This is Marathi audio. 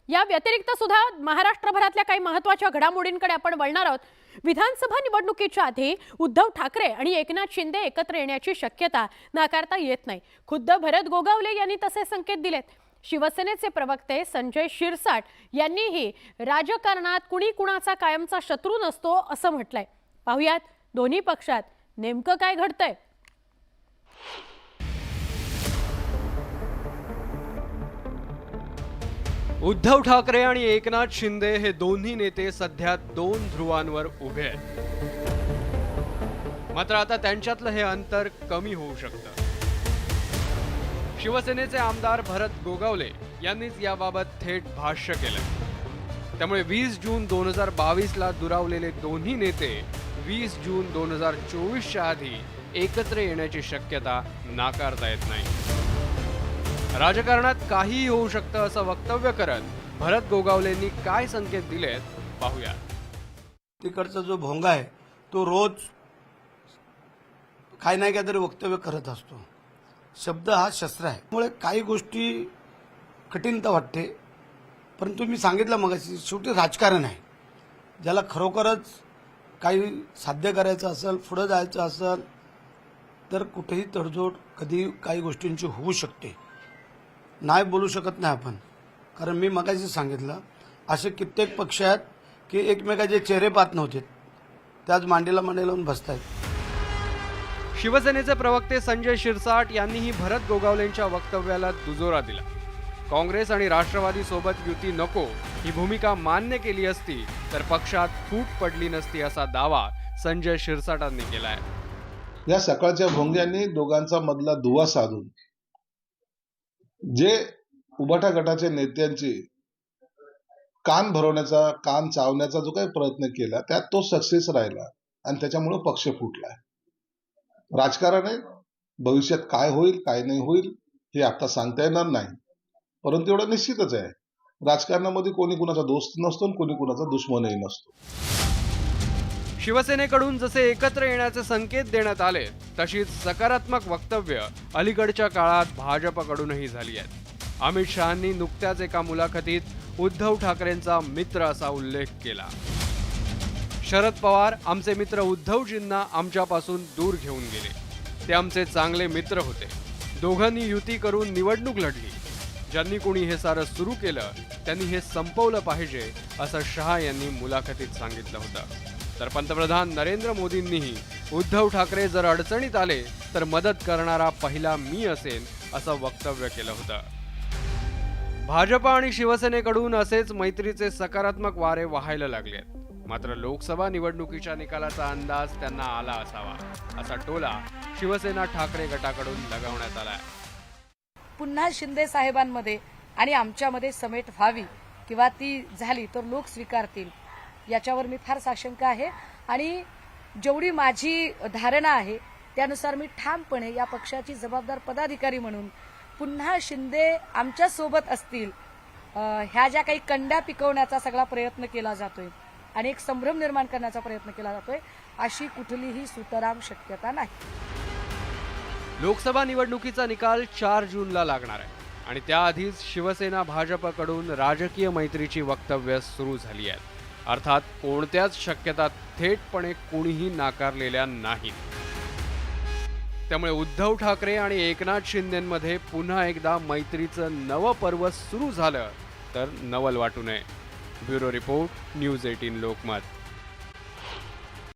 या व्यतिरिक्त सुद्धा महाराष्ट्रभरातल्या काही महत्त्वाच्या घडामोडींकडे आपण वळणार आहोत। विधानसभा निवडणुकीच्या आधी उद्धव ठाकरे आणि एकनाथ शिंदे एकत्र येण्याची शक्यता नाकारता येत नाही। खुद्द भरत गोगावले यांनी तसे संकेत दिलेत। शिवसेनेचे प्रवक्ते संजय शिरसाट यांनीही राजकारणात कुणी कुणाचा कायमचा शत्रू नसतो असं म्हटलंय। पाहुयात दोन्ही पक्षात नेमकं काय घडतंय। उद्धव ठाकरे आणि एकनाथ शिंदे हे दोन्ही नेते सध्या दोन ध्रुवांवर उभे आहेत। मात्र आता त्यांच्यातलं हे अंतर कमी होऊ शकतं। शिवसेनेचे आमदार भरत गोगावले यांनीच याबाबत थेट भाष्य केलं। त्यामुळे 20 जून 2022 ला दुरावलेले दोन्ही नेते 20 जून 2024च्या आधी एकत्र येण्याची शक्यता नाकारता येत नाही। राजकारणात काहीही होऊ शकतं असं वक्तव्य करत भरत गोगावलेंनी काय संकेत दिलेत पाहूया। तिकडचा जो भोंगा आहे तो रोज काही नाही काहीतरी वक्तव्य करत असतो। शब्द हा शस्त्र आहे, त्यामुळे काही गोष्टी कठीणता वाटते, परंतु मी सांगितलं मगाशी शेवटी राजकारण आहे। ज्याला खरोखरच काही साध्य करायचं असेल, पुढे जायचं असेल तर कुठेही तडजोड कधी काही गोष्टींची होऊ शकते। नाही बोलू शकत नाही आपण, कारण मी मगाशी सांगितलं असे कित्येक पक्ष आहेत की एकमेकाचे चेहरे पाहत नव्हते, त्याच मांडीला मांडी लावून बसतायत। शिवसेनेचे प्रवक्ते संजय शिरसाट यांनीही भरत गोगावलेंच्या वक्तव्याला दुजोरा दिला। काँग्रेस आणि राष्ट्रवादी सोबत युती नको ही भूमिका मान्य केली असती तर पक्षात फूट पडली नसती असा दावा संजय शिरसाटांनी केलाय। या सकाळच्या भोंग्यांनी दोघांचा मधला दुवा साधून जे उबाटा गटाच्या नेत्यांची कान भरवण्याचा, कान चावण्याचा जो काही प्रयत्न केला त्यात तो सक्सेस राहिला आणि त्याच्यामुळे पक्ष फुटलाय। राजकारण आहे, भविष्यात काय होईल काय नाही होईल हे आता सांगता येणार नाही, परंतु एवढं निश्चितच आहे राजकारणामध्ये कोणी कुणाचा दोस्त नसतो आणि कोणी कुणाचा दुश्मनही नसतो। शिवसेनेकडून जसे एकत्र येण्याचे संकेत देण्यात आले तशीच सकारात्मक वक्तव्य अलीकडच्या काळात भाजपकडूनही झाली आहेत। अमित शहांनी नुकत्याच एका मुलाखतीत उद्धव ठाकरेंचा मित्र असा उल्लेख केला। शरद पवार आमचे मित्र उद्धवजींना आमच्यापासून दूर घेऊन गेले, ते आमचे चांगले मित्र होते। दोघांनी युती करून निवडणूक लढली। ज्यांनी कोणी हे सारं सुरू केलं त्यांनी हे संपवलं पाहिजे असं शहा यांनी मुलाखतीत सांगितलं होतं। तर पंतप्रधान नरेंद्र मोदींनीही उद्धव ठाकरे जर अडचणीत आले तर मदत करणारा पहिला मी असेन असं वक्तव्य केलं होतं। भाजप आणि शिवसेनेकडून असेच मैत्रीचे सकारात्मक वारे वाहायला लागलेत। मात्र लोकसभा निवडणुकीच्या निकालाचा अंदाज त्यांना आला असावा असा टोला शिवसेना ठाकरे गटाकडून लगावण्यात आलाय। पुन्हा शिंदे साहेबांमध्ये आणि आमच्यामध्ये समेट व्हावी किंवा ती झाली तर लोक स्वीकारतील याच्यावर मी फार साशंक आहे आणि जेवढी माझी धारणा आहे त्यानुसार मी ठामपणे या पक्षाची जबाबदार पदाधिकारी म्हणून पुन्हा शिंदे आमच्या सोबत असतील ह्या ज्या काही कंड्या पिकवण्याचा सगळा प्रयत्न केला जातोय आणि एक संभ्रम निर्माण करण्याचा प्रयत्न केला जातोय, अशी कुठलीही सुतराम शक्यता नाही। लोकसभा निवडणुकीचा निकाल 4 जूनला लागणार आहे आणि त्याआधीच शिवसेना भाजपकडून राजकीय मैत्रीची वक्तव्य सुरू झाली आहेत। अर्थात कोणत्याच शक्यता थेटपणे कोणीही नाकारलेल्या नाहीत। त्यामुळे उद्धव ठाकरे आणि एकनाथ शिंदेंमध्ये पुन्हा एकदा मैत्रीचं नवं पर्व सुरू झालं तर नवल वाटू नये। Bureau report, news 18 Lokmat.